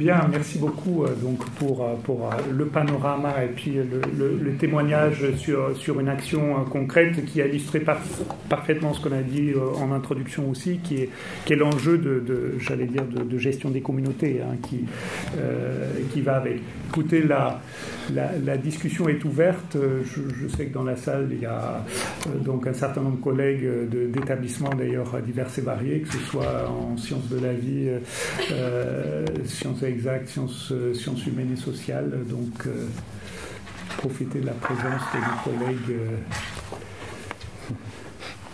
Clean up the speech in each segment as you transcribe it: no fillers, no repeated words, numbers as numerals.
Bien, merci beaucoup donc pour le panorama et puis le témoignage sur une action concrète qui a illustré parfaitement ce qu'on a dit en introduction aussi, qui est l'enjeu j'allais dire, de gestion des communautés, hein, qui va avec. Écoutez, la discussion est ouverte. Je sais que dans la salle, il y a donc un certain nombre de collègues d'établissements d'ailleurs divers et variés, que ce soit en sciences de la vie, sciences exactes, sciences humaines et sociales. Donc, profitez de la présence de nos collègues.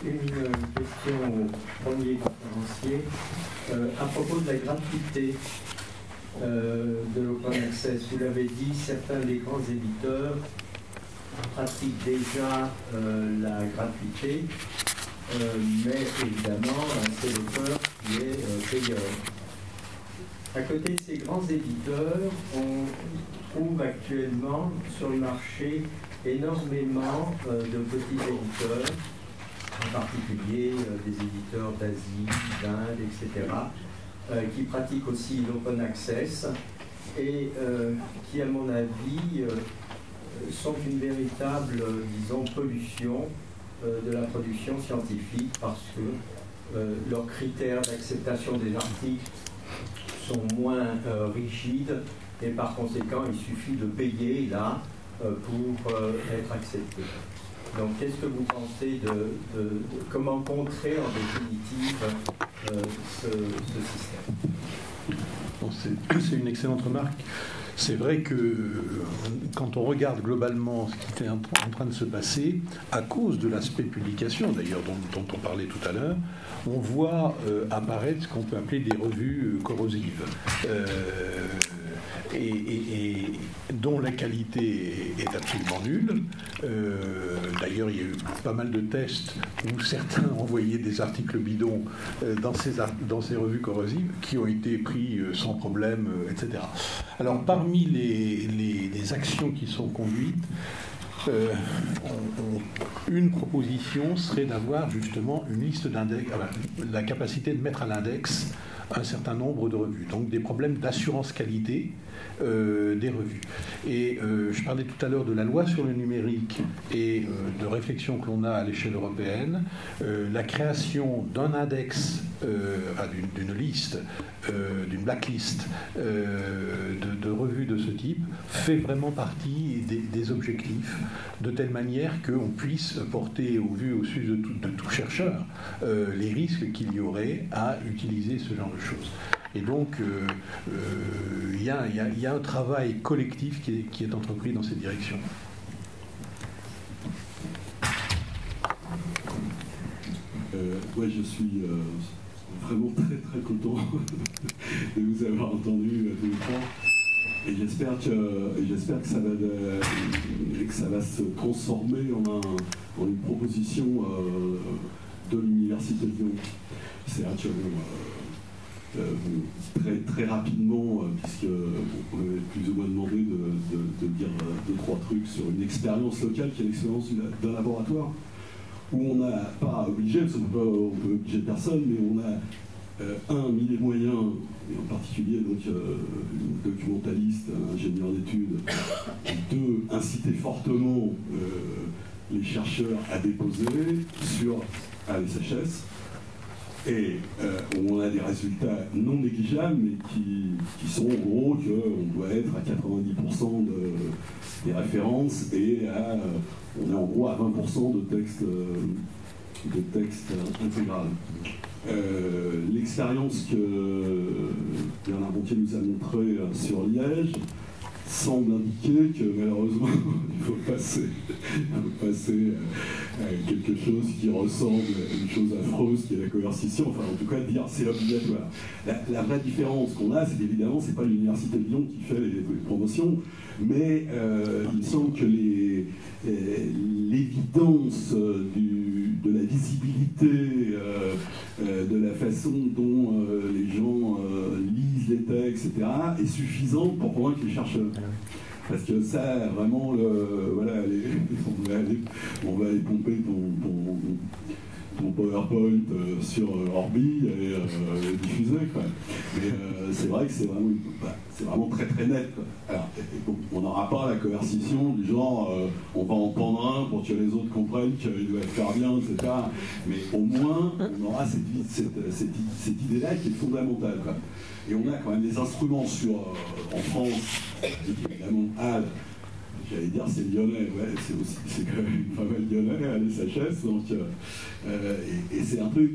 Une question au premier conférencier à propos de la gratuité de l'open access. Vous l'avez dit, certains des grands éditeurs pratiquent déjà la gratuité, mais évidemment, c'est l'auteur qui est payeur. À côté de ces grands éditeurs, on trouve actuellement sur le marché énormément de petits éditeurs, en particulier des éditeurs d'Asie, d'Inde, etc., qui pratiquent aussi l'open access et qui, à mon avis, sont une véritable, disons, pollution de la production scientifique parce que leurs critères d'acceptation des articles sont moins rigides et par conséquent, il suffit de payer là pour être accepté. Donc, qu'est-ce que vous pensez de comment contrer en définitive ce système? C'est une excellente remarque. C'est vrai que quand on regarde globalement ce qui est en train de se passer, à cause de l'aspect publication, d'ailleurs, dont on parlait tout à l'heure, on voit apparaître ce qu'on peut appeler des revues corrosives. Et dont la qualité est absolument nulle. D'ailleurs, il y a eu pas mal de tests où certains envoyaient des articles bidons dans ces revues corrosives qui ont été pris sans problème, etc. Alors, parmi les actions qui sont conduites, une proposition serait d'avoir justement une liste d'index, la capacité de mettre à l'index un certain nombre de revues, donc des problèmes d'assurance qualité des revues. Et je parlais tout à l'heure de la loi sur le numérique et de réflexion que l'on a à l'échelle européenne. La création d'un index, d'une liste, d'une blacklist de revues de ce type fait vraiment partie des objectifs, de telle manière qu'on puisse porter au vu de tout chercheur les risques qu'il y aurait à utiliser ce genre de choses. Et donc, il y a un travail collectif qui est entrepris dans cette direction. Ouais, je suis vraiment très très content de vous avoir entendu tous les trois. Et j'espère que ça va se transformer en une proposition de l'Université de Lyon. C'est actuellement très, très rapidement, puisque on m'avait plus ou moins demandé de dire 2-3 trucs sur une expérience locale qui est l'expérience d'un laboratoire où on n'a pas obligé, parce qu'on peut obliger personne, mais on a mis les moyens, et en particulier donc documentaliste, ingénieur d'études, de inciter fortement les chercheurs à déposer à l'SHS, et on a des résultats non négligeables, mais qui sont en gros qu'on doit être à 90% des références et on est en gros à 20% de texte intégral. L'expérience que Bernard Bontier nous a montrée sur Liège semble indiquer que malheureusement il faut passer à quelque chose qui ressemble à une chose affreuse qui est la coercition, enfin en tout cas dire c'est obligatoire. La vraie différence qu'on a, c'est qu'évidemment c'est pas l'Université de Lyon qui fait les promotions, mais il me semble que l'évidence de la visibilité, de la façon dont les gens lisent les textes, etc., est suffisante pour convaincre les chercheurs. Parce que ça, vraiment, voilà, on va aller pomper ton PowerPoint sur Orbi et diffuser, quoi. Mais c'est vrai que c'est vraiment très très net, quoi. Alors, on n'aura pas la coercition du genre on va en prendre un pour que les autres comprennent qu'ils doivent faire bien, etc. Mais au moins on aura cette idée-là qui est fondamentale, quoi. Et on a quand même des instruments en France, évidemment HAL. J'allais dire c'est lyonnais, ouais, c'est quand même pas mal lyonnais à l'SHS, donc et c'est un truc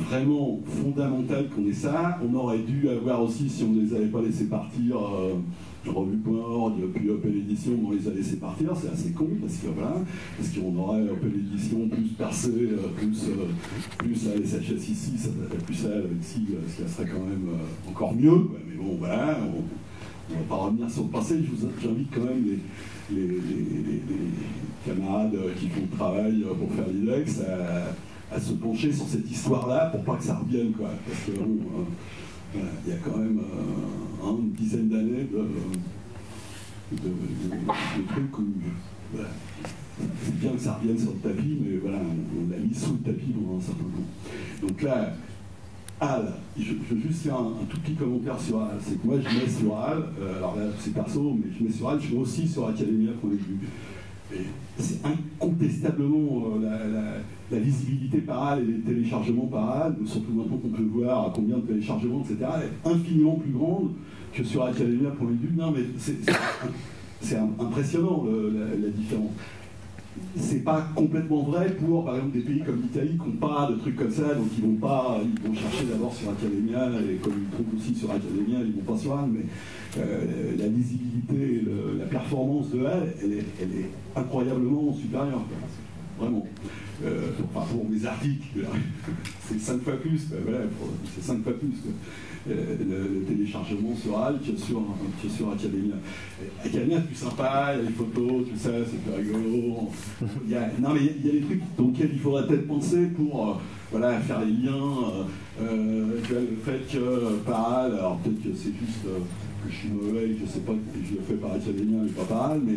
vraiment fondamental qu'on ait ça. On aurait dû avoir aussi, si on ne les avait pas laissés partir, revue.org, puis Open Edition, on les a laissés partir, c'est assez con, parce qu'on aurait Open Edition plus percé, plus à l'SHS ici, ça s'appelle plus ça ici, ce qui serait quand même encore mieux, mais bon, voilà, on ne va pas revenir sur le passé. J'invite quand même les camarades qui font le travail pour faire l'IDEX à se pencher sur cette histoire-là pour pas que ça revienne, quoi. Parce que bon, il y a quand même une dizaine d'années de trucs où voilà, c'est bien que ça revienne sur le tapis, mais voilà, on l'a mis sous le tapis pendant un certain temps. Donc là, HAL, je veux juste faire un tout petit commentaire sur HAL. C'est que moi je mets sur HAL, alors là c'est perso, mais je mets sur HAL, je mets aussi sur academia.edu. Et c'est incontestablement la visibilité par HAL et les téléchargements par HAL, surtout maintenant qu'on peut voir combien de téléchargements, etc., est infiniment plus grande que sur academia.edu. Non mais c'est impressionnant la différence. C'est pas complètement vrai pour, par exemple, des pays comme l'Italie qui n'ont pas de trucs comme ça, donc ils vont chercher d'abord sur Academia, et comme ils trouvent aussi sur Academia, ils vont pas sur HAL, mais la lisibilité, la performance de HAL, elle est incroyablement supérieure, quoi. Vraiment. Enfin, pour mes articles, c'est 5 fois plus, voilà, c'est 5 fois plus. Le téléchargement sur HAL que sur Academia. Academia, c'est plus sympa, il y a les photos, tout ça, c'est plus rigolo. Il y a des trucs auxquels il faudrait peut-être penser pour voilà, faire les liens. Le fait que par HAL, alors peut-être que c'est juste que je suis mauvais, je sais pas, je le fais par Academia mais pas par HAL, mais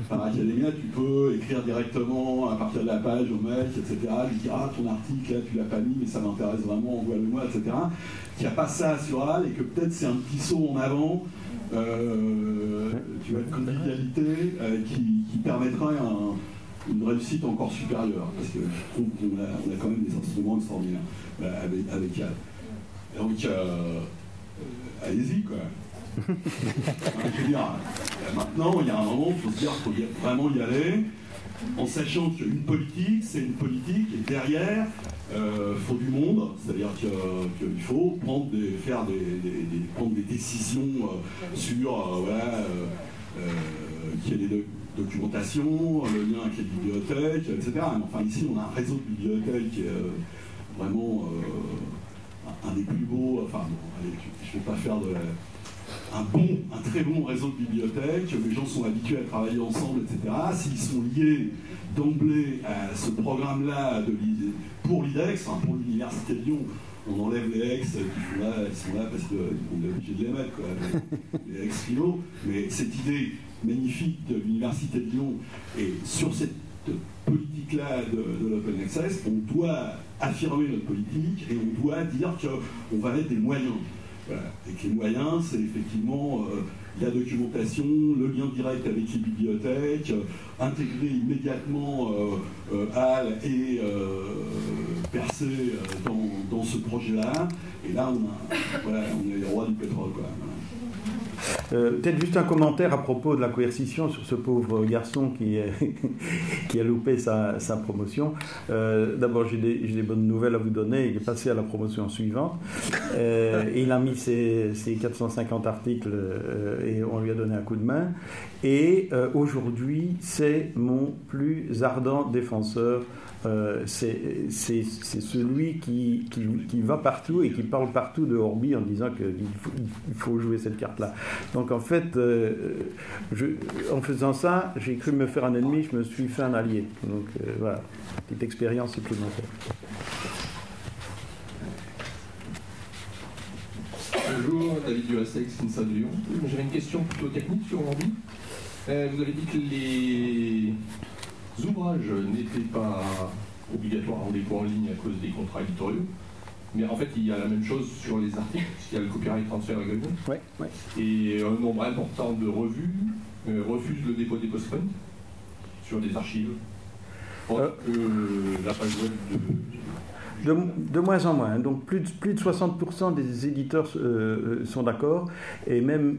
par Academia, tu peux écrire directement à partir de la page au mec, etc. Lui dire ah ton article là tu l'as pas mis, mais ça m'intéresse vraiment, envoie-le-moi, etc. Qu'il n'y a pas ça sur HAL et que peut-être c'est un petit saut en avant, tu vois, de convivialité qui permettrait une réussite encore supérieure, parce que je trouve qu'on a quand même des instruments extraordinaires avec HAL. Donc allez-y, quoi. Je veux dire, maintenant, il y a un moment où il faut se dire qu'il faut vraiment y aller, en sachant qu'une politique, c'est une politique, et derrière, faut du monde, c'est-à-dire qu'il faut prendre des décisions sur qu'il y ait des documentations, le lien avec les bibliothèques, etc. Mais enfin, ici, on a un réseau de bibliothèques qui est vraiment un des plus beaux. Enfin, bon, allez, je ne vais pas faire un très bon réseau de bibliothèques, les gens sont habitués à travailler ensemble, etc. S'ils sont liés d'emblée à ce programme-là pour l'IDEX, enfin pour l'Université de Lyon, on enlève les ex qui sont là parce qu'on est obligé de les mettre, quoi, les ex-philo, mais cette idée magnifique de l'Université de Lyon, et sur cette politique-là de l'open access, on doit affirmer notre politique et on doit dire qu'on va mettre des moyens. Voilà. Et que les moyens, c'est effectivement la documentation, le lien direct avec les bibliothèques, intégrer immédiatement HAL et percer dans ce projet-là. Et là, on est les rois du pétrole, quoi. Peut-être juste un commentaire à propos de la coercition sur ce pauvre garçon qui a loupé sa promotion. D'abord, j'ai des bonnes nouvelles à vous donner. Il est passé à la promotion suivante. Il a mis ses 450 articles et on lui a donné un coup de main. Et aujourd'hui, c'est mon plus ardent défenseur. C'est celui qui va partout et qui parle partout de Orbi en disant qu'il faut jouer cette carte-là. Donc en fait, en faisant ça, j'ai cru me faire un ennemi, je me suis fait un allié. Donc voilà, petite expérience supplémentaire. Bonjour, David Durasex, INSA de Lyon. J'avais une question plutôt technique sur Orbi. Vous avez dit que les ouvrages n'étaient pas obligatoire en dépôt en ligne à cause des contrats éditoriaux. Mais en fait, il y a la même chose sur les articles, puisqu'il y a le copyright transfer agreement. Ouais. Et un nombre important de revues refusent le dépôt des postpoint sur des archives. La page web de moins en moins. Donc plus de 60% des éditeurs sont d'accord, et même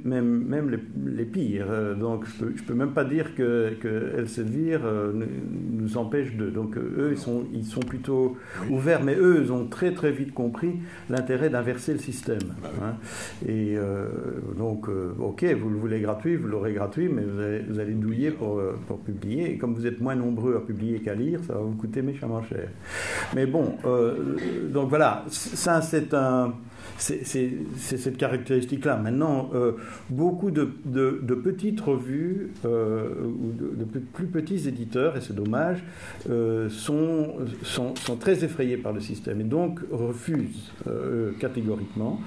les pires. Donc je peux même pas dire que Elsevier nous empêche de. Donc eux ils sont plutôt ouverts, mais eux ils ont très très vite compris l'intérêt d'inverser le système. Hein. Et donc ok, vous le voulez gratuit, vous l'aurez gratuit, mais vous allez douiller pour publier. Et comme vous êtes moins nombreux à publier qu'à lire, ça va vous coûter méchamment cher. Mais bon. Donc voilà, ça c'est cette caractéristique-là. Maintenant, beaucoup de petites revues ou de plus petits éditeurs, et c'est dommage, sont très effrayés par le système et donc refusent catégoriquement.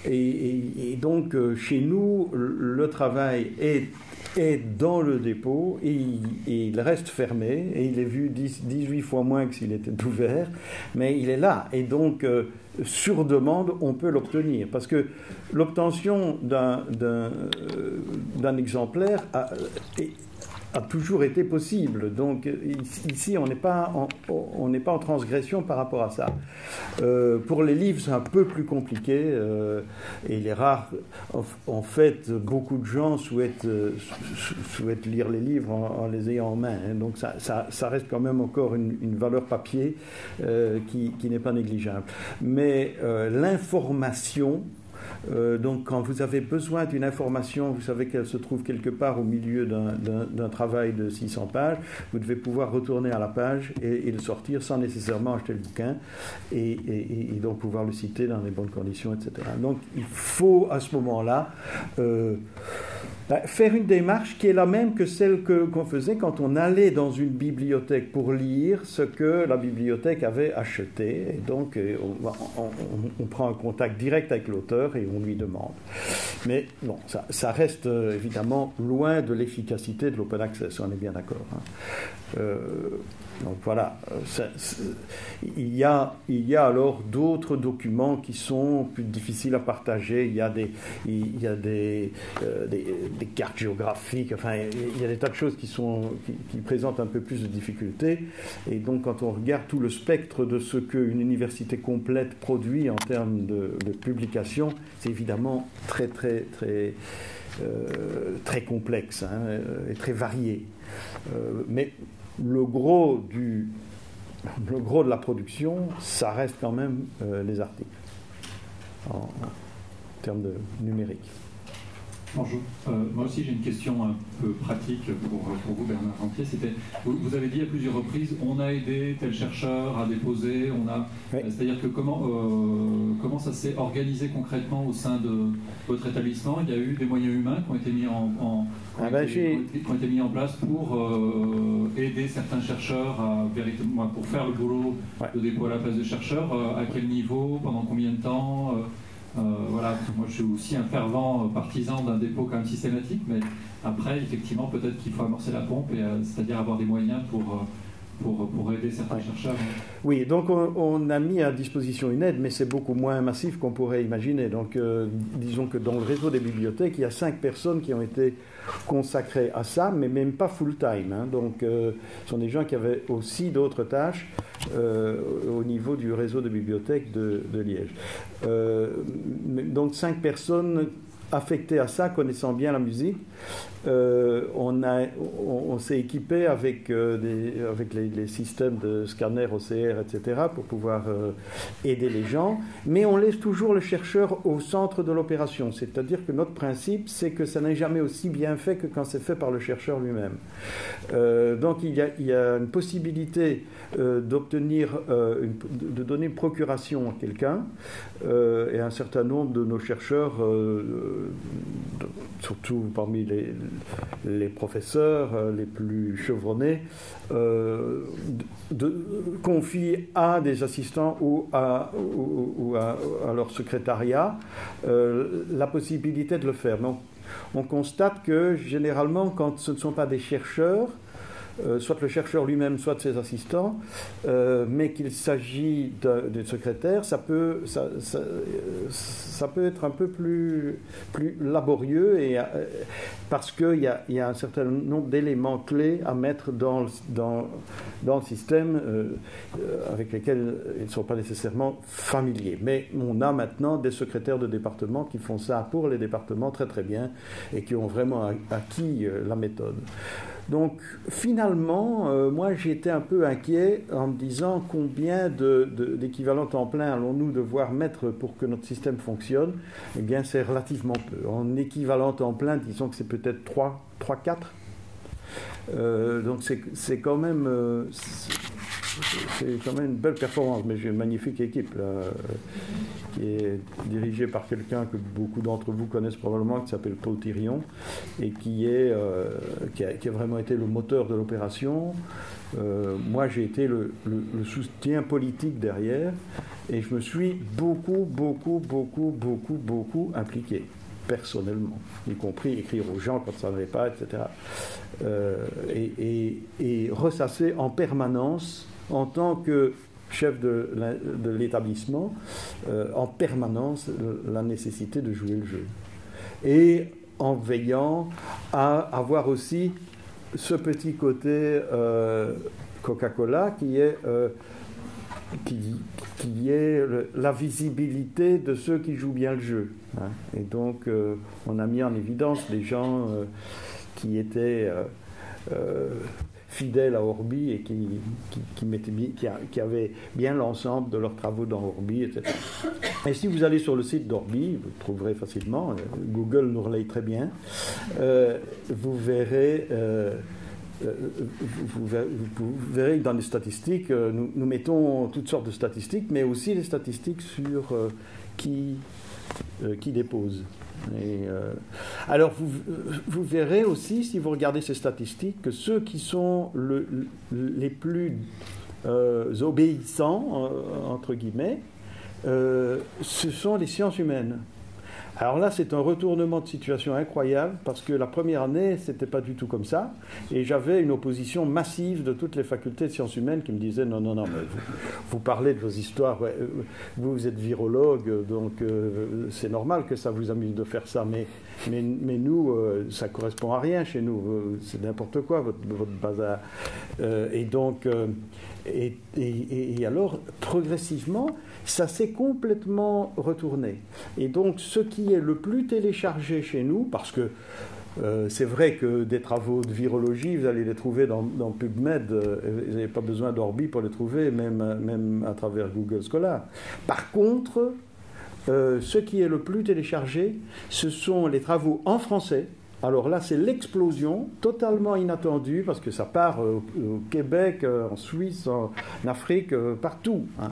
Et donc chez nous, le travail est dans le dépôt et il reste fermé et il est vu 18 fois moins que s'il était ouvert, mais il est là et donc sur demande on peut l'obtenir parce que l'obtention d'un exemplaire a toujours été possible. Donc ici, on n'est pas en transgression par rapport à ça. Pour les livres, c'est un peu plus compliqué et il est rare. En fait, beaucoup de gens souhaitent lire les livres en les ayant en main. Hein. Donc ça reste quand même encore une valeur papier qui n'est pas négligeable. Mais l'information... donc quand vous avez besoin d'une information, vous savez qu'elle se trouve quelque part au milieu d'un travail de 600 pages, vous devez pouvoir retourner à la page et le sortir sans nécessairement acheter le bouquin et donc pouvoir le citer dans les bonnes conditions, etc. Donc il faut à ce moment-là faire une démarche qui est la même que celle qu'on faisait quand on allait dans une bibliothèque pour lire ce que la bibliothèque avait acheté. Et donc, on prend un contact direct avec l'auteur et on lui demande. Mais bon, ça reste évidemment loin de l'efficacité de l'open access, on est bien d'accord. Hein. Donc voilà, il y a alors d'autres documents qui sont plus difficiles à partager. Il y a des cartes géographiques. Enfin, il y a des tas de choses qui présentent un peu plus de difficultés. Et donc, quand on regarde tout le spectre de ce qu'une université complète produit en termes de publication, c'est évidemment très très très très complexe hein, et très varié. Mais le gros de la production, ça reste quand même les articles, en termes de numérique. Bonjour. Moi aussi, j'ai une question un peu pratique pour vous, Bernard Rentier. Vous avez dit à plusieurs reprises, on a aidé tel chercheur à déposer, Oui. C'est-à-dire que comment ça s'est organisé concrètement au sein de votre établissement? Il y a eu des moyens humains qui ont été mis qui ont été mis en place pour aider certains chercheurs pour faire le boulot de dépôt à la place de chercheurs. À quel niveau, pendant combien de temps? Voilà, moi je suis aussi un fervent partisan d'un dépôt quand même systématique, mais après effectivement peut-être qu'il faut amorcer la pompe, c'est-à-dire avoir des moyens pour aider certains chercheurs. Oui, donc on a mis à disposition une aide, mais c'est beaucoup moins massif qu'on pourrait imaginer. Donc disons que dans le réseau des bibliothèques, il y a 5 personnes qui ont été consacrées à ça, mais même pas full-time. Hein. Donc ce sont des gens qui avaient aussi d'autres tâches au niveau du réseau de bibliothèques de Liège. Donc 5 personnes affectées à ça, connaissant bien la musique. On s'est équipé avec les systèmes de scanner OCR, etc., pour pouvoir aider les gens, mais on laisse toujours le chercheur au centre de l'opération, c'est-à-dire que notre principe, c'est que ça n'est jamais aussi bien fait que quand c'est fait par le chercheur lui-même. Donc il y a une possibilité d'obtenir, de donner une procuration à quelqu'un, et un certain nombre de nos chercheurs, surtout parmi les professeurs les plus chevronnés, confient à des assistants ou à leur secrétariat la possibilité de le faire. Donc, on constate que généralement, quand ce ne sont pas des chercheurs, soit le chercheur lui-même, soit de ses assistants, mais qu'il s'agit d'une secrétaire, ça peut être un peu plus laborieux, parce qu'il y a un certain nombre d'éléments clés à mettre dans le système avec lesquels ils ne sont pas nécessairement familiers. Mais on a maintenant des secrétaires de département qui font ça pour les départements très très bien et qui ont vraiment acquis la méthode. Donc finalement, moi j'étais un peu inquiet en me disant combien d'équivalents temps plein allons-nous devoir mettre pour que notre système fonctionne. Eh bien c'est relativement peu. En équivalent temps plein, disons que c'est peut-être 3-4. Donc c'est quand même une belle performance, mais j'ai une magnifique équipe là, qui est dirigée par quelqu'un que beaucoup d'entre vous connaissent probablement, qui s'appelle Paul Thirion, et qui a vraiment été le moteur de l'opération. Moi, j'ai été le soutien politique derrière, et je me suis beaucoup impliqué, personnellement, y compris écrire aux gens quand ça n'allait pas, etc. Et ressasser en permanence, en tant que chef de l'établissement, en permanence la nécessité de jouer le jeu. Et en veillant à avoir aussi ce petit côté Coca-Cola qui est la visibilité de ceux qui jouent bien le jeu. Hein. Et donc, on a mis en évidence les gens qui étaient fidèles à Orbi et qui avaient bien l'ensemble de leurs travaux dans Orbi, etc. Et si vous allez sur le site d'Orbi, vous le trouverez facilement, Google nous relaye très bien, vous verrez... Vous verrez que dans les statistiques, nous mettons toutes sortes de statistiques, mais aussi des statistiques sur qui dépose. Alors, vous verrez aussi, si vous regardez ces statistiques, que ceux qui sont les plus obéissants, entre guillemets, ce sont les sciences humaines. Alors là, c'est un retournement de situation incroyable, parce que la première année, c'était pas du tout comme ça, et j'avais une opposition massive de toutes les facultés de sciences humaines qui me disaient non, mais vous parlez de vos histoires, ouais, vous êtes virologue, donc c'est normal que ça vous amuse de faire ça, mais nous, ça correspond à rien chez nous, c'est n'importe quoi votre bazar. Et donc, et alors, progressivement, ça s'est complètement retourné. Et donc, ce qui est le plus téléchargé chez nous, parce que c'est vrai que des travaux de virologie, vous allez les trouver dans PubMed, vous n'avez pas besoin d'Orbi pour les trouver, même à travers Google Scholar. Par contre, ce qui est le plus téléchargé, ce sont les travaux en français. Alors là, c'est l'explosion, totalement inattendue, parce que ça part au Québec, en Suisse, en Afrique, partout. Hein.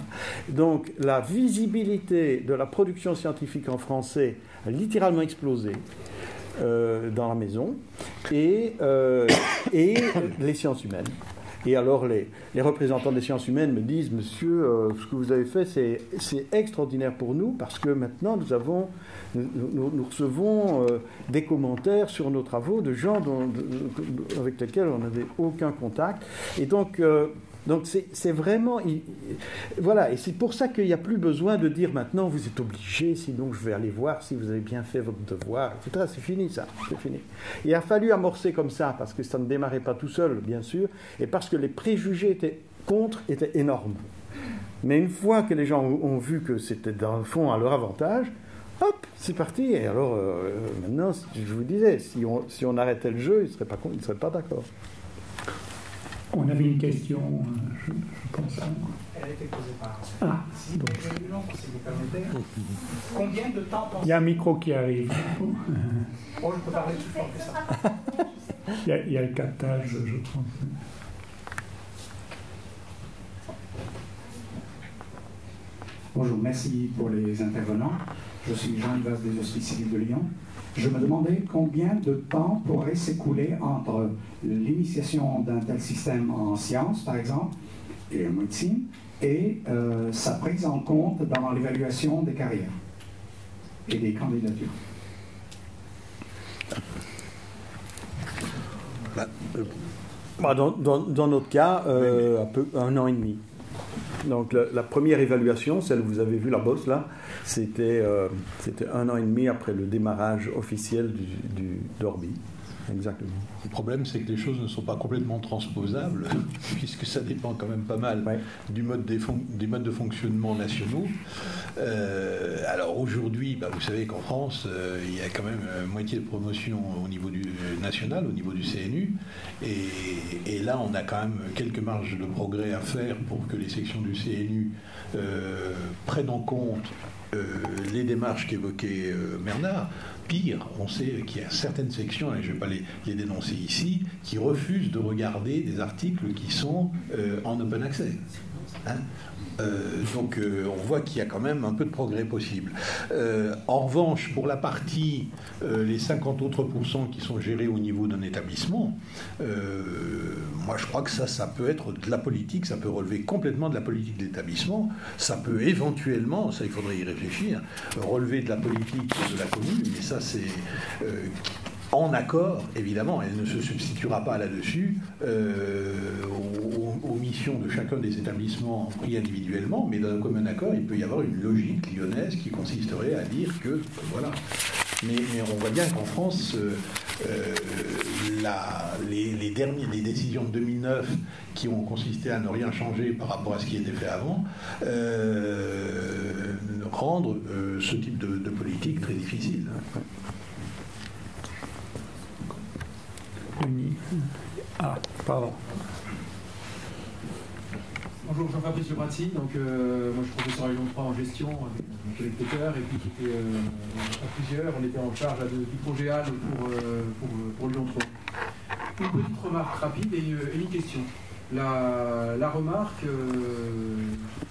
Donc la visibilité de la production scientifique en français a littéralement explosé dans la maison, et les sciences humaines. Et alors les représentants des sciences humaines me disent « Monsieur, ce que vous avez fait, c'est extraordinaire pour nous, parce que maintenant nous recevons des commentaires sur nos travaux de gens avec lesquels on n'avait aucun contact. » Et donc c'est vraiment... Voilà, et c'est pour ça qu'il n'y a plus besoin de dire maintenant vous êtes obligé, sinon je vais aller voir si vous avez bien fait votre devoir, etc. C'est fini ça, c'est fini. Il a fallu amorcer comme ça, parce que ça ne démarrait pas tout seul, bien sûr, et parce que les préjugés étaient énormes. Mais une fois que les gens ont vu que c'était dans le fond à leur avantage, hop, c'est parti. Et alors, maintenant, je vous disais, si on arrêtait le jeu, ils ne seraient pas d'accord. On avait une question, je pense. Elle a été posée par... Si vous permettez. Combien de temps pensez-vous... Il y a un micro qui arrive. Oh, je peux parler plus fort que ça. Il y a le captage, je pense. Bonjour, merci pour les intervenants. Je suis Jean-Yves Vaz des Hospices Civils de Lyon. Je me demandais combien de temps pourrait s'écouler entre l'initiation d'un tel système en sciences, par exemple, et en médecine, et sa prise en compte dans l'évaluation des carrières et des candidatures. Dans notre cas, un an et demi. Donc la première évaluation, celle que vous avez vue, la bosse là, c'était 1 an et demi après le démarrage officiel d'Orbi. Exactement. Le problème, c'est que les choses ne sont pas complètement transposables, puisque ça dépend quand même pas mal des modes de fonctionnement nationaux. Alors aujourd'hui, vous savez qu'en France, il y a quand même moitié de promotion au niveau du national, au niveau du CNU, et là, on a quand même quelques marges de progrès à faire pour que les sections du CNU prennent en compte les démarches qu'évoquait Bernard. Pire, on sait qu'il y a certaines sections, et je ne vais pas les dénoncer ici, qui refusent de regarder des articles qui sont en open access. Donc on voit qu'il y a quand même un peu de progrès possible. En revanche, pour la partie, les 50 autres % qui sont gérés au niveau d'un établissement, moi je crois que ça peut être de la politique, ça peut relever complètement de la politique de l'établissement, ça peut éventuellement, ça il faudrait y réfléchir, relever de la politique de la commune, mais ça c'est... en accord, évidemment, elle ne se substituera pas là-dessus aux missions de chacun des établissements pris individuellement, mais dans un commun accord, il peut y avoir une logique lyonnaise qui consisterait à dire que, voilà. Mais on voit bien qu'en France, les décisions de 2009 qui ont consisté à ne rien changer par rapport à ce qui était fait avant, rendent ce type de politique très difficile. Pardon. Bonjour, Jean-Fabrice Lebrazzi. Donc, moi, je suis professeur à Lyon 3 en gestion avec mon collègue Peter, et puis j'étais à plusieurs. On était en charge du projet HAL pour Lyon 3. Une petite remarque rapide et une question. La remarque,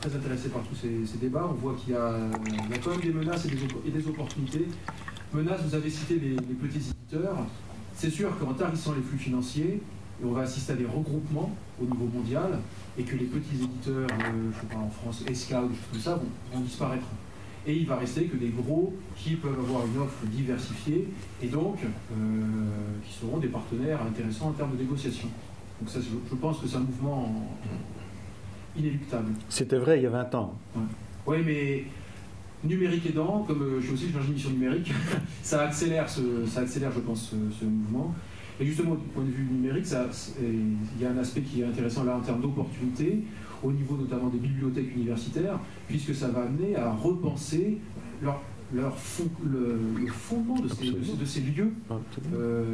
très intéressée par tous ces débats, on voit qu'il y a quand même des menaces et des opportunités. Menaces, vous avez cité les petits éditeurs. C'est sûr qu'en tarissant les flux financiers, on va assister à des regroupements au niveau mondial et que les petits éditeurs, je sais pas, en France, ESCA ou des choses comme ça, vont disparaître. Et il va rester que des gros qui peuvent avoir une offre diversifiée et donc qui seront des partenaires intéressants en termes de négociation. Donc ça, je pense que c'est un mouvement inéluctable. C'était vrai il y a 20 ans. Oui, mais numérique aidant, comme je suis aussi chargé de mission numérique, ça accélère, je pense, ce mouvement. Et justement, du point de vue numérique, il y a un aspect qui est intéressant là en termes d'opportunités, au niveau notamment des bibliothèques universitaires, puisque ça va amener à repenser le fondement de ces lieux.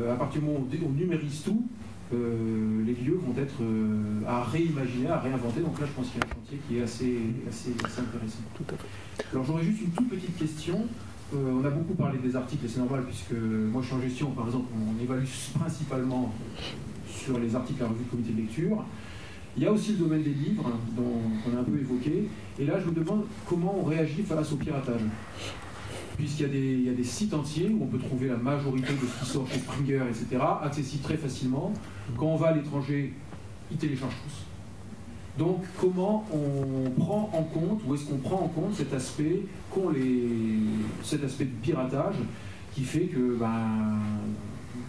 À partir du moment où on numérise tout, les lieux vont être à réimaginer, à réinventer. Donc là, je pense qu'il y a un chantier qui est assez intéressant. Tout à fait. Alors j'aurais juste une toute petite question. On a beaucoup parlé des articles, et c'est normal, puisque moi je suis en gestion, par exemple, on évalue principalement sur les articles à la revue de comité de lecture. Il y a aussi le domaine des livres, qu'on a un peu évoqué. Et là, je me demande comment on réagit face au piratage. Puisqu'il y a des sites entiers où on peut trouver la majorité de ce qui sort chez Springer, etc., accessible très facilement. Quand on va à l'étranger, ils téléchargent tous. Donc, comment on prend en compte, ou est-ce qu'on prend en compte cet aspect du piratage qui fait que une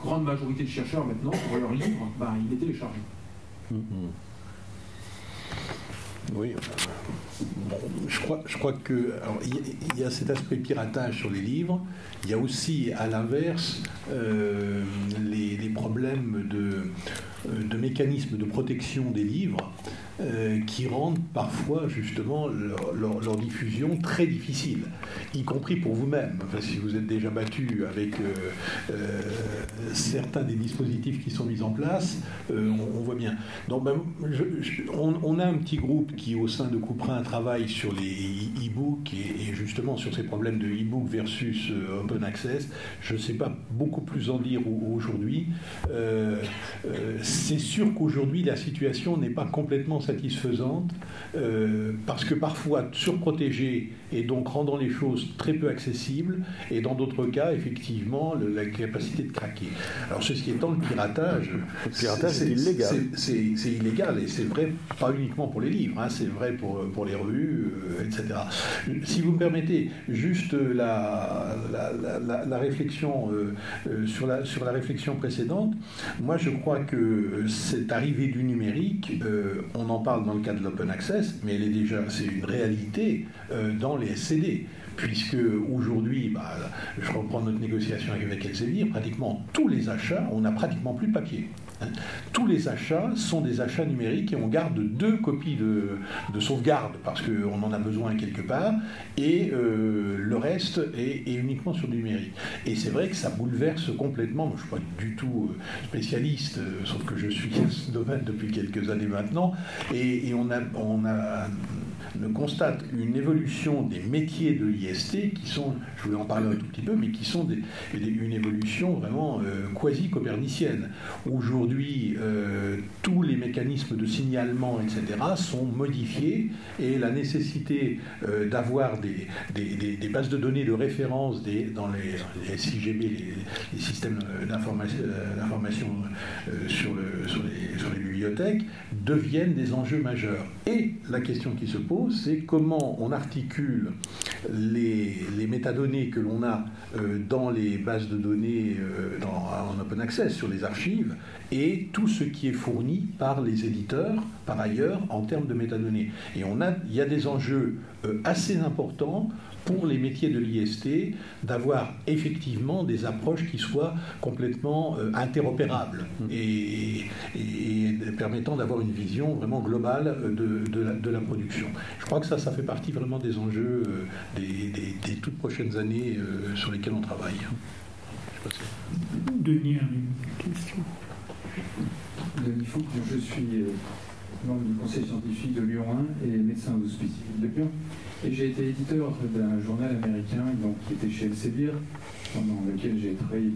grande majorité de chercheurs maintenant, pour leurs livres, ils les téléchargent. Oui, bon, je crois que il y a cet aspect piratage sur les livres. Il y a aussi, à l'inverse, les problèmes de mécanismes de protection des livres qui rendent parfois justement leur diffusion très difficile, y compris pour vous-même. Enfin, si vous êtes déjà battu avec certains des dispositifs qui sont mis en place, on voit bien. Donc, on a un petit groupe qui, au sein de Couperin, travaille sur les e-books et justement sur ces problèmes de e-book versus open access. Je ne sais pas beaucoup plus en dire aujourd'hui. C'est sûr qu'aujourd'hui, la situation n'est pas complètement satisfaisante, parce que parfois surprotégées et donc rendant les choses très peu accessibles, et dans d'autres cas, effectivement, la capacité de craquer. Alors, ceci étant, le piratage c'est illégal. C'est illégal, et c'est vrai pas uniquement pour les livres, hein, c'est vrai pour les revues, etc. Si vous me permettez, juste la réflexion sur la réflexion précédente, moi je crois que cette arrivée du numérique, on en parle dans le cadre de l'open access, mais c'est une réalité dans les SCD. Puisque aujourd'hui, je reprends notre négociation avec Elsevier, pratiquement tous les achats, on n'a pratiquement plus de papier. Tous les achats sont des achats numériques et on garde 2 copies de sauvegarde parce qu'on en a besoin quelque part, et le reste est uniquement sur du numérique. Et c'est vrai que ça bouleverse complètement, moi, je ne suis pas du tout spécialiste, sauf que je suis dans ce domaine depuis quelques années maintenant, et on constate une évolution des métiers de l'IST qui sont, je voulais en parler un tout petit peu, mais qui sont une évolution vraiment quasi-copernicienne. Aujourd'hui, tous les mécanismes de signalement, etc., sont modifiés, et la nécessité d'avoir des bases de données de référence dans les SIGB, les systèmes d'information sur les bibliothèques, deviennent des enjeux majeurs. Et la question qui se pose, c'est comment on articule les métadonnées que l'on a dans les bases de données en open access sur les archives, et tout ce qui est fourni par les éditeurs par ailleurs en termes de métadonnées. Et il y a des enjeux assez importants pour les métiers de l'IST d'avoir effectivement des approches qui soient complètement interopérables et permettant d'avoir une vision vraiment globale de la production. Je crois que ça fait partie vraiment des enjeux des toutes prochaines années sur lesquels on travaille. Denis a une question. Denis Fouque, je suis membre du conseil scientifique de Lyon 1 et médecin aux hospices de Lyon. Et j'ai été éditeur d'un journal américain qui était chez Elsevier, pendant lequel j'ai travaillé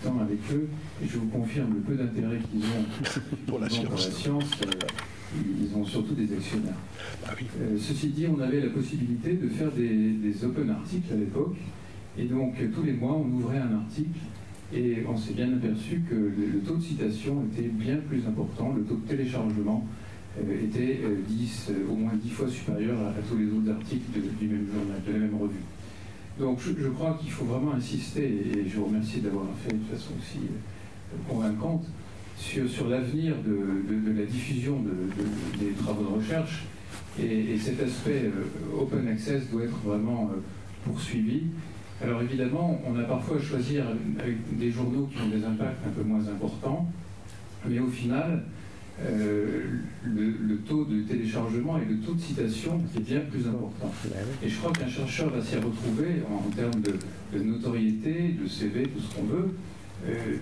8 ans avec eux. Et je vous confirme le peu d'intérêt qu'ils ont pour la science. Ils ont surtout des actionnaires. Ceci dit, on avait la possibilité de faire des open articles à l'époque. Et donc, tous les mois, on ouvrait un article. Et on s'est bien aperçu que le taux de citation était bien plus important, le taux de téléchargement était au moins 10 fois supérieur à tous les autres articles du même journal, de la même revue. Donc je crois qu'il faut vraiment insister, et je vous remercie d'avoir fait de façon aussi convaincante, sur l'avenir de la diffusion des travaux de recherche, et cet aspect open access doit être vraiment poursuivi. Alors évidemment, on a parfois à choisir avec des journaux qui ont des impacts un peu moins importants, mais au final, le taux de téléchargement et le taux de citation est bien plus important. Et je crois qu'un chercheur va s'y retrouver en termes de notoriété, de CV, tout ce qu'on veut.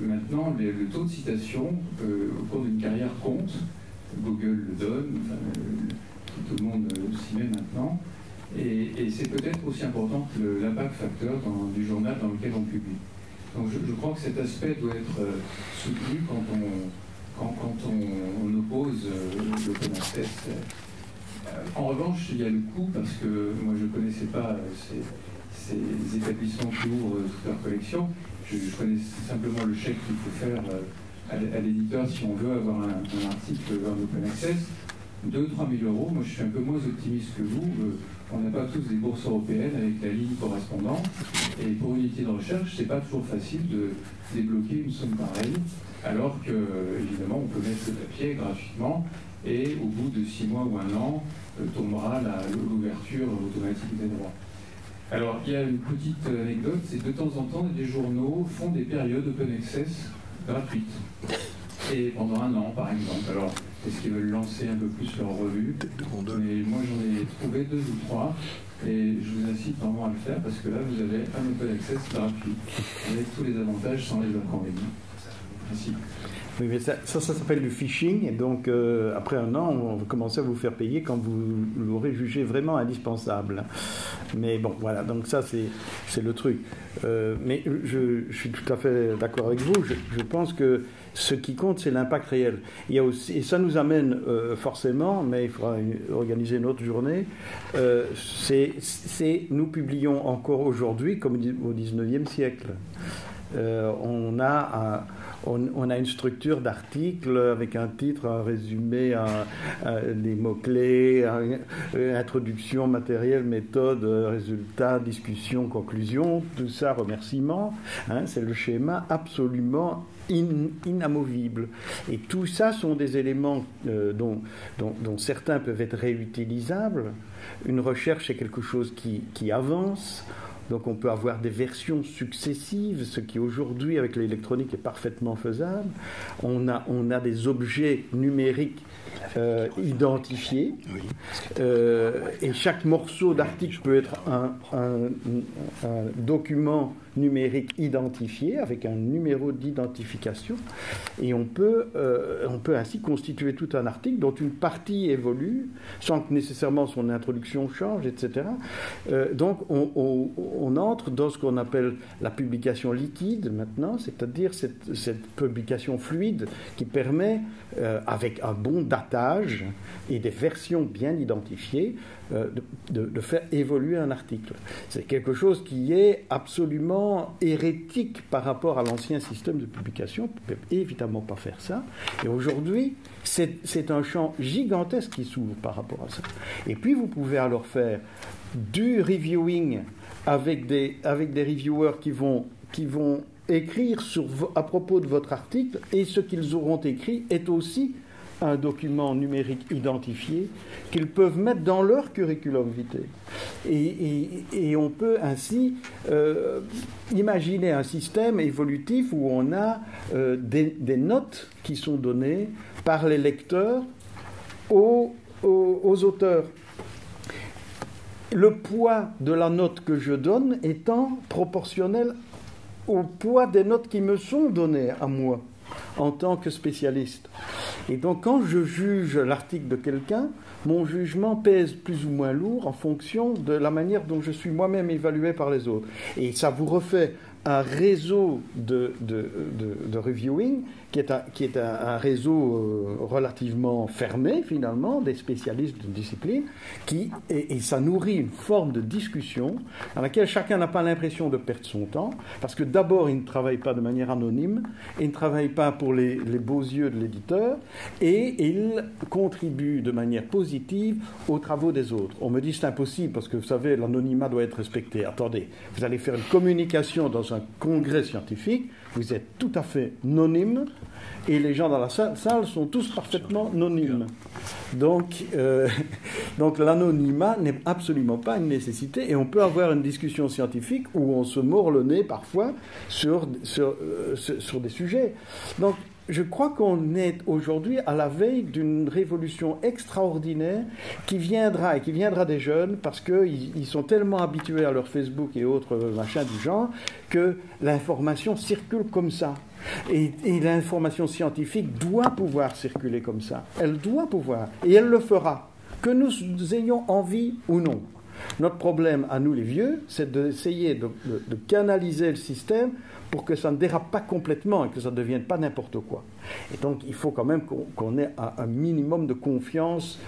Maintenant, le taux de citation au cours d'une carrière compte. Google le donne, tout le monde s'y met maintenant. Et c'est peut-être aussi important que l'impact facteur du journal dans lequel on publie. Donc je crois que cet aspect doit être soutenu quand on oppose l'open access. En revanche, il y a le coût, parce que moi je ne connaissais pas ces établissements qui ouvrent toute leur collection. Je connais simplement le chèque qu'il faut faire à l'éditeur si on veut avoir un article en open access. 2 000 à 3 000 euros. Moi je suis un peu moins optimiste que vous. On n'a pas tous des bourses européennes avec la ligne correspondante. Et pour une unité de recherche, c'est pas toujours facile de débloquer une somme pareille. Alors que, évidemment, on peut mettre le papier gratuitement et au bout de 6 mois ou 1 an, tombera l'ouverture automatique des droits. Alors, il y a une petite anecdote, c'est que de temps en temps, des journaux font des périodes open access gratuites. Et pendant 1 an, par exemple. Alors, est-ce qu'ils veulent lancer un peu plus leur revue? Mais moi, j'en ai trouvé 2 ou 3. Et je vous incite vraiment à le faire parce que là, vous avez un open access gratuit avec tous les avantages sans les inconvénients. Merci. Oui, mais ça s'appelle du phishing, et donc après 1 an, on va commencer à vous faire payer quand vous l'aurez jugé vraiment indispensable. Mais bon, voilà, donc ça c'est le truc. Mais je suis tout à fait d'accord avec vous. Je pense que ce qui compte, c'est l'impact réel. Il y a aussi, et ça nous amène forcément, mais il faudra organiser une autre journée, nous publions encore aujourd'hui, comme au XIXe siècle. On a une structure d'articles avec un titre, un résumé, des mots-clés, introduction, matériel, méthode, résultat, discussion, conclusion, tout ça, remerciement. C'est le schéma absolument inamovible. Et tout ça sont des éléments dont certains peuvent être réutilisables. Une recherche, c'est quelque chose qui avance. Donc on peut avoir des versions successives, ce qui aujourd'hui avec l'électronique est parfaitement faisable. On a des objets numériques identifiés, et chaque morceau d'article peut être un document numérique identifié avec un numéro d'identification, et on peut ainsi constituer tout un article dont une partie évolue sans que nécessairement son introduction change, etc. Donc on entre dans ce qu'on appelle la publication liquide maintenant, c'est-à-dire cette publication fluide qui permet, avec un bon datage et des versions bien identifiées, de faire évoluer un article. C'est quelque chose qui est absolument hérétique par rapport à l'ancien système de publication. On ne peut évidemment pas faire ça. Et aujourd'hui, c'est un champ gigantesque qui s'ouvre par rapport à ça. Et puis, vous pouvez alors faire du reviewing avec des reviewers qui vont écrire à propos de votre article, et ce qu'ils auront écrit est aussi un document numérique identifié qu'ils peuvent mettre dans leur curriculum vitae. Et on peut ainsi imaginer un système évolutif où on a des notes qui sont données par les lecteurs aux auteurs. Le poids de la note que je donne étant proportionnel au poids des notes qui me sont données à moi en tant que spécialiste. Et donc quand je juge l'article de quelqu'un, mon jugement pèse plus ou moins lourd en fonction de la manière dont je suis moi-même évalué par les autres. Et ça vous refait un réseau de reviewing qui est un réseau relativement fermé finalement, des spécialistes de discipline, et ça nourrit une forme de discussion dans laquelle chacun n'a pas l'impression de perdre son temps, parce que d'abord il ne travaille pas de manière anonyme, il ne travaille pas pour les beaux yeux de l'éditeur, et il contribue de manière positive aux travaux des autres. On me dit c'est impossible parce que vous savez l'anonymat doit être respecté. Attendez, vous allez faire une communication dans un congrès scientifique, vous êtes tout à fait nonyme, et les gens dans la salle sont tous parfaitement nonymes. Donc l'anonymat n'est absolument pas une nécessité, et on peut avoir une discussion scientifique où on se mord le nez parfois sur des sujets. Donc je crois qu'on est aujourd'hui à la veille d'une révolution extraordinaire qui viendra des jeunes, parce qu'ils sont tellement habitués à leur Facebook et autres machins du genre que l'information circule comme ça. Et l'information scientifique doit pouvoir circuler comme ça. Elle doit pouvoir. Et elle le fera. Que nous ayons envie ou non. Notre problème à nous les vieux, c'est d'essayer de canaliser le système pour que ça ne dérape pas complètement et que ça ne devienne pas n'importe quoi. Et donc, il faut quand même qu'on ait un minimum de confiance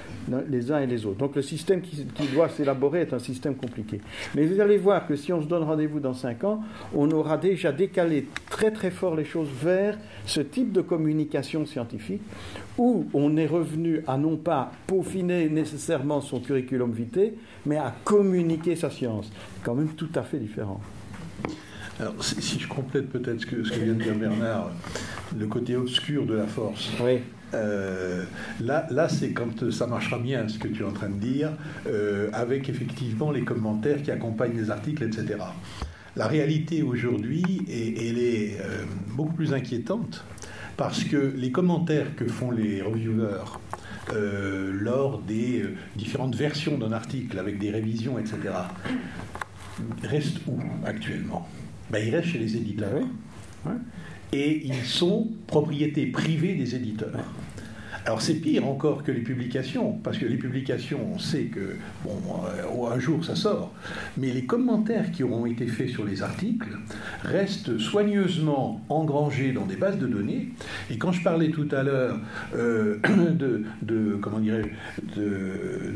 les uns et les autres. Donc, le système qui doit s'élaborer est un système compliqué. Mais vous allez voir que si on se donne rendez-vous dans 5 ans, on aura déjà décalé très très fort les choses vers ce type de communication scientifique où on est revenu à non pas peaufiner nécessairement son curriculum vitae, mais à communiquer sa science. C'est quand même tout à fait différent. Alors, si je complète peut-être ce que vient de dire Bernard, le côté obscur de la force. Oui. Là, c'est quand ça marchera bien, ce que tu es en train de dire, avec effectivement les commentaires qui accompagnent les articles, etc. La réalité aujourd'hui, elle est beaucoup plus inquiétante, parce que les commentaires que font les reviewers lors des différentes versions d'un article, avec des révisions, etc., restent où actuellement ? Ils restent chez les éditeurs. Et ils sont propriété privée des éditeurs. Alors c'est pire encore que les publications, parce que les publications, on sait que un jour ça sort, mais les commentaires qui auront été faits sur les articles restent soigneusement engrangés dans des bases de données. Et quand je parlais tout à l'heure de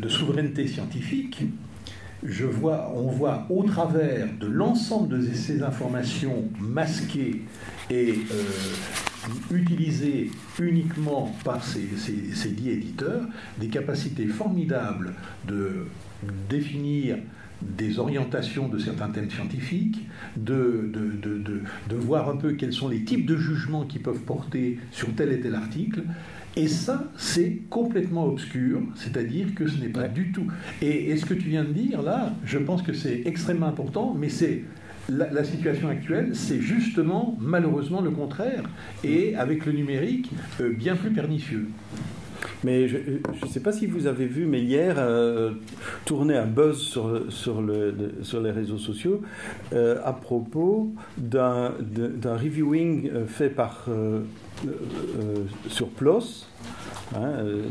souveraineté scientifique, on voit au travers de l'ensemble de ces informations masquées et utilisées uniquement par ces dits éditeurs, des capacités formidables de définir des orientations de certains thèmes scientifiques, de voir un peu quels sont les types de jugements qui peuvent porter sur tel et tel article. Et ça, c'est complètement obscur, c'est-à-dire que ce n'est pas du tout. Et ce que tu viens de dire, là, je pense que c'est extrêmement important, mais c'est la situation actuelle, c'est justement, malheureusement, le contraire, et avec le numérique, bien plus pernicieux. Mais je ne sais pas si vous avez vu, mais hier, tournait un buzz sur les réseaux sociaux à propos d'un reviewing fait par... sur PLOS,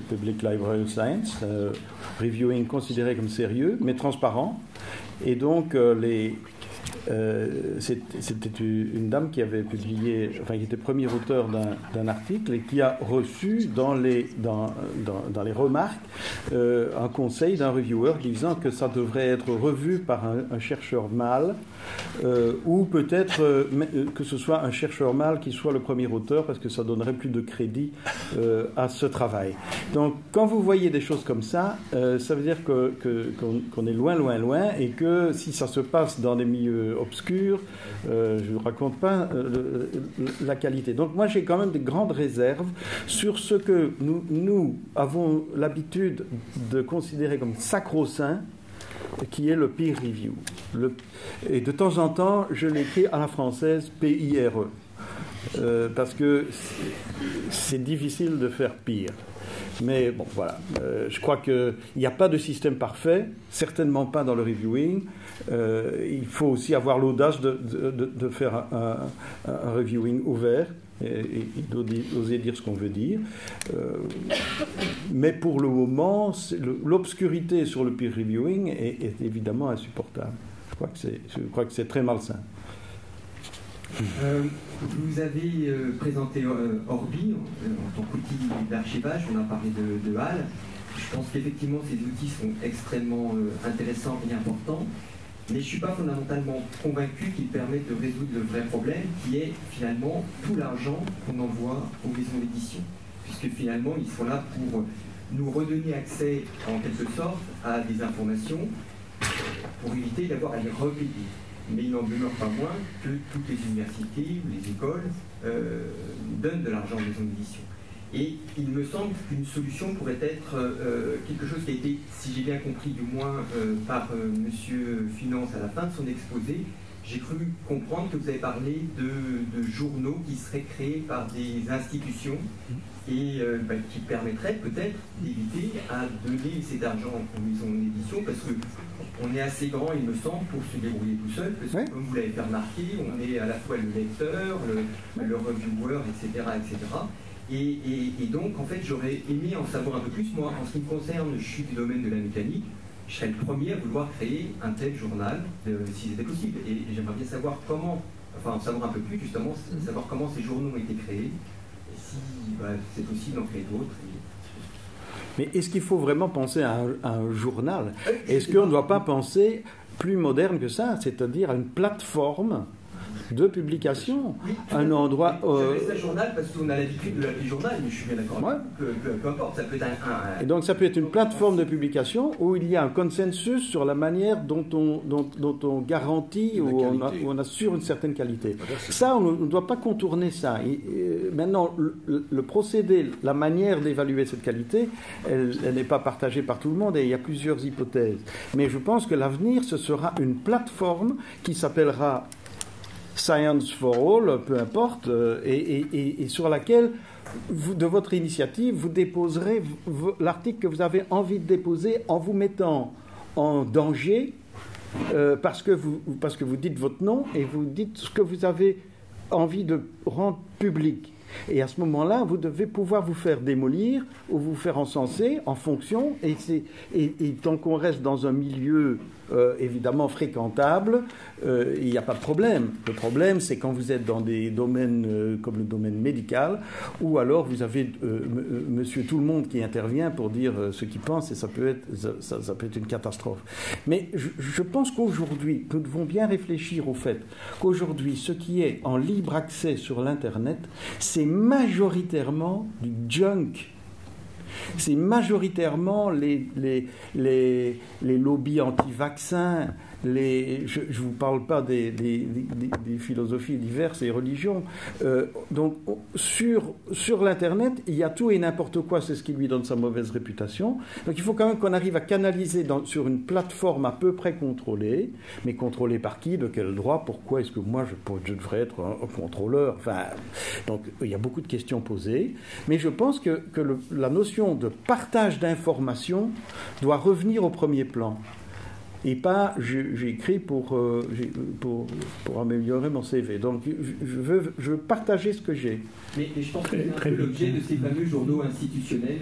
Public Library of Science, reviewing considéré comme sérieux, mais transparent. Et donc, c'était une dame qui avait publié, enfin qui était premier auteur d'un article et qui a reçu dans les remarques un conseil d'un reviewer disant que ça devrait être revu par un chercheur mâle ou peut-être que ce soit un chercheur mâle qui soit le premier auteur parce que ça donnerait plus de crédit à ce travail. Donc quand vous voyez des choses comme ça, ça veut dire qu'on est loin et que si ça se passe dans des milieux obscurs, je ne vous raconte pas la qualité. Donc moi j'ai quand même des grandes réserves sur ce que nous avons l'habitude de considérer comme sacro-saint, qui est le peer review. Et de temps en temps, je l'écris à la française PIRE, parce que c'est difficile de faire pire. Mais bon, voilà. Je crois qu'il n'y a pas de système parfait, certainement pas dans le reviewing. Il faut aussi avoir l'audace de faire un reviewing ouvert et d'oser dire ce qu'on veut dire. Mais pour le moment, l'obscurité sur le peer reviewing est évidemment insupportable. Je crois que c'est très malsain. Vous avez présenté Orbi en tant qu'outil d'archivage, on a parlé de HAL. Je pense qu'effectivement ces outils sont extrêmement intéressants et importants, mais je ne suis pas fondamentalement convaincu qu'ils permettent de résoudre le vrai problème qui est finalement tout l'argent qu'on envoie aux maisons d'édition, puisque finalement ils sont là pour nous redonner accès en quelque sorte à des informations pour éviter d'avoir à les repayer. Mais il n'en demeure pas moins que toutes les universités ou les écoles donnent de l'argent aux maisons d'édition. Et il me semble qu'une solution pourrait être quelque chose qui a été, si j'ai bien compris du moins, par Monsieur Finance à la fin de son exposé. J'ai cru comprendre que vous avez parlé de journaux qui seraient créés par des institutions et qui permettraient peut-être d'éviter à donner cet argent aux maisons d'édition, parce qu'on est assez grand, il me semble, pour se débrouiller tout seul, parce que comme vous l'avez fait remarquer, on est à la fois le lecteur, le reviewer, etc. Et donc, en fait, j'aurais aimé en savoir un peu plus. Moi, en ce qui me concerne, je suis du domaine de la mécanique. Je serais le premier à vouloir créer un tel journal, si c'était possible. Et j'aimerais bien savoir comment, enfin, en savoir un peu plus, justement, savoir comment ces journaux ont été créés, et si c'est possible d'en créer d'autres. Mais est-ce qu'il faut vraiment penser à un journal ? Est-ce qu'on ne doit pas penser plus moderne que ça, c'est-à-dire à une plateforme de publication, un endroit... J'appelle ça journal parce qu'on a l'habitude de l'appeler journal, mais je suis bien d'accord que peu importe, ça peut être Et donc ça peut être une plateforme de publication où il y a un consensus sur la manière dont on garantit ou on assure une certaine qualité. Ça, on ne doit pas contourner ça. Maintenant, le procédé, la manière d'évaluer cette qualité, elle n'est pas partagée par tout le monde et il y a plusieurs hypothèses. Mais je pense que l'avenir, ce sera une plateforme qui s'appellera Science for All, peu importe, et sur laquelle, de votre initiative, vous déposerez l'article que vous avez envie de déposer en vous mettant en danger parce que vous dites votre nom et vous dites ce que vous avez envie de rendre public. Et à ce moment-là, vous devez pouvoir vous faire démolir ou vous faire encenser en fonction. Et tant qu'on reste dans un milieu évidemment fréquentable, il n'y a pas de problème. Le problème, c'est quand vous êtes dans des domaines comme le domaine médical, ou alors vous avez monsieur tout le monde qui intervient pour dire ce qu'il pense, et ça peut être une catastrophe. Mais je pense qu'aujourd'hui, nous devons bien réfléchir au fait qu'aujourd'hui, ce qui est en libre accès sur l'Internet, c'est majoritairement du junk. C'est majoritairement les lobbies anti-vaccins. Je ne vous parle pas des philosophies diverses et religions. Donc, sur l'Internet, il y a tout et n'importe quoi, c'est ce qui lui donne sa mauvaise réputation. Donc, il faut quand même qu'on arrive à canaliser sur une plateforme à peu près contrôlée, mais contrôlée par qui, de quel droit, pourquoi est-ce que moi je devrais être un contrôleur. Enfin, donc, il y a beaucoup de questions posées, mais je pense que la notion de partage d'informations doit revenir au premier plan. Et pas, j'ai écrit pour améliorer mon CV. Donc, je veux partager ce que j'ai. Mais je pense que c'est un peu l'objet de ces fameux journaux institutionnels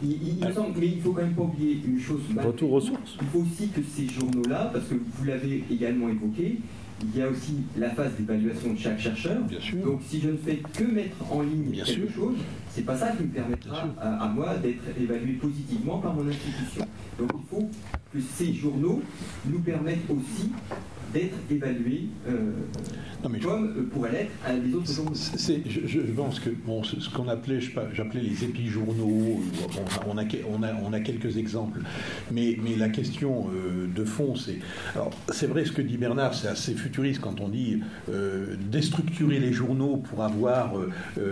il me semble, mais il ne faut quand même pas oublier une chose. Retour aux sources. Il faut aussi que ces journaux-là, parce que vous l'avez également évoqué, il y a aussi la phase d'évaluation de chaque chercheur. Bien sûr. Donc, si je ne fais que mettre en ligne quelque chose, c'est pas ça qui me permettra à moi d'être évalué positivement par mon institution. Donc, il faut que ces journaux nous permettent aussi d'être évalués comme pourraient l'être les autres journaux. Je pense que ce qu'on j'appelais les épijournaux, on a quelques exemples, mais la question de fond, c'est vrai ce que dit Bernard, c'est assez futuriste quand on dit déstructurer les journaux pour avoir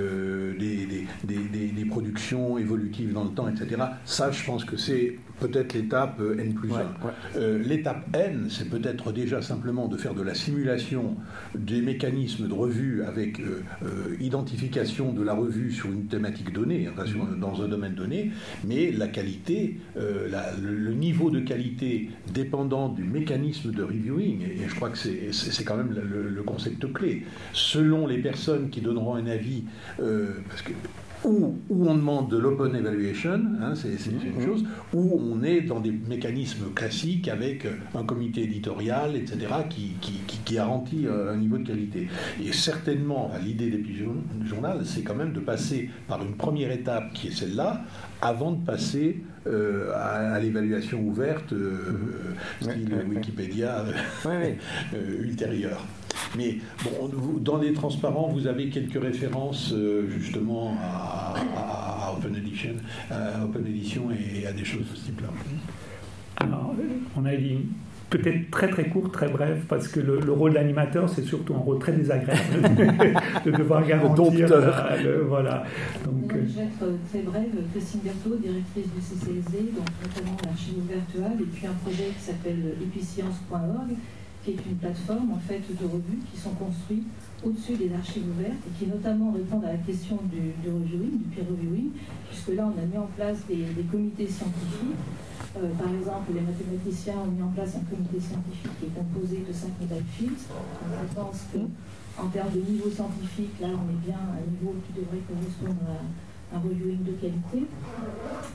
des productions évolutives dans le temps, etc. Ça, je pense que c'est peut-être l'étape N+1. L'étape N, c'est peut-être déjà simplement de faire de la simulation des mécanismes de revue avec identification de la revue sur une thématique donnée, enfin, dans un domaine donné, mais la qualité, le niveau de qualité dépendant du mécanisme de reviewing, et je crois que c'est quand même le concept clé. Selon les personnes qui donneront un avis, parce que où on demande de l'open evaluation, c'est une chose, où on est dans des mécanismes classiques avec un comité éditorial, etc., qui garantit un niveau de qualité. Et certainement, l'idée d'Épijournal, c'est quand même de passer par une première étape qui est celle-là, avant de passer à l'évaluation ouverte, style Wikipédia ultérieure. Mais bon, dans les transparents, vous avez quelques références justement à Open Edition et à des choses de ce type-là. Alors, on a dit peut-être très très court, très bref, parce que le rôle d'animateur, c'est surtout un rôle très désagréable de devoir garantir. Voilà. Donc, je vais être très brève. Christine Berthaud, directrice du CCSD, donc notamment l'archive virtuelle, et puis un projet qui s'appelle episcience.org, qui est une plateforme en fait de revues qui sont construites au-dessus des archives ouvertes et qui notamment répondent à la question du reviewing, du peer reviewing, puisque là on a mis en place des comités scientifiques. Par exemple, les mathématiciens ont mis en place un comité scientifique qui est composé de 5 médailles Fields. Donc, je pense qu'en termes de niveau scientifique, là on est bien à un niveau qui devrait correspondre à un reviewing de qualité.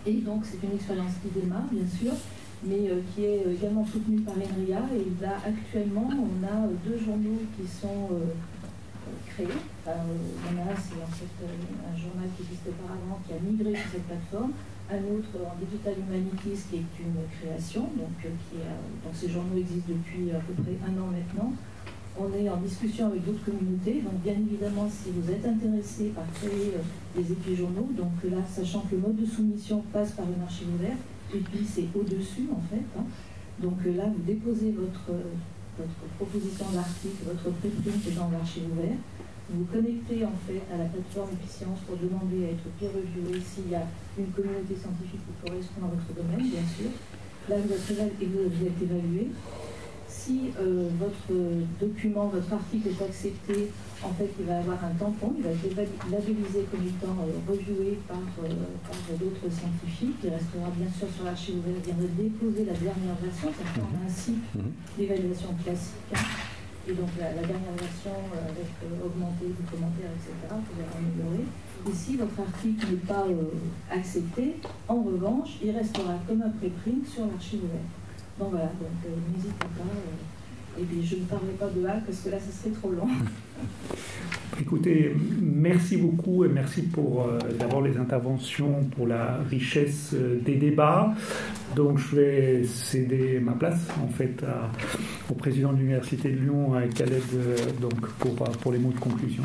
Et donc c'est une expérience qui démarre bien sûr, mais qui est également soutenue par ENRIA. Et là, actuellement, on a 2 journaux qui sont créés. Il y en a un, c'est en fait un journal qui existait auparavant, qui a migré sur cette plateforme. Un autre en Digital Humanities, qui est une création, donc ces journaux existent depuis à peu près 1 an maintenant. On est en discussion avec d'autres communautés, donc bien évidemment, si vous êtes intéressé par créer des épijournaux, donc là, sachant que le mode de soumission passe par une archive ouverte, et puis c'est au-dessus en fait. Donc là, vous déposez votre proposition d'article, votre préprint dans l'archive ouverte. Vous vous connectez en fait à la plateforme Episcience pour demander à être peer reviewé s'il y a une communauté scientifique qui correspond à votre domaine, bien sûr. Là, vous êtes évalué. Si votre document, votre article est accepté, en fait, il va avoir un tampon, il va être labellisé comme étant reviewé par d'autres scientifiques. Il restera bien sûr sur l'archive ouverte, il viendra déposer la dernière version, ça fait un cycle d'évaluation classique. Et donc la dernière version avec augmenté du commentaire, etc., vous avez amélioré. Et si votre article n'est pas accepté, en revanche, il restera comme un préprint sur l'archive ouverte. Donc voilà, donc n'hésitez pas. Et puis je ne parlerai pas de hack parce que là, ce serait trop long. Écoutez, merci beaucoup et merci pour d'abord les interventions, pour la richesse des débats. Donc je vais céder ma place en fait au président de l'Université de Lyon, Khaled, donc pour les mots de conclusion.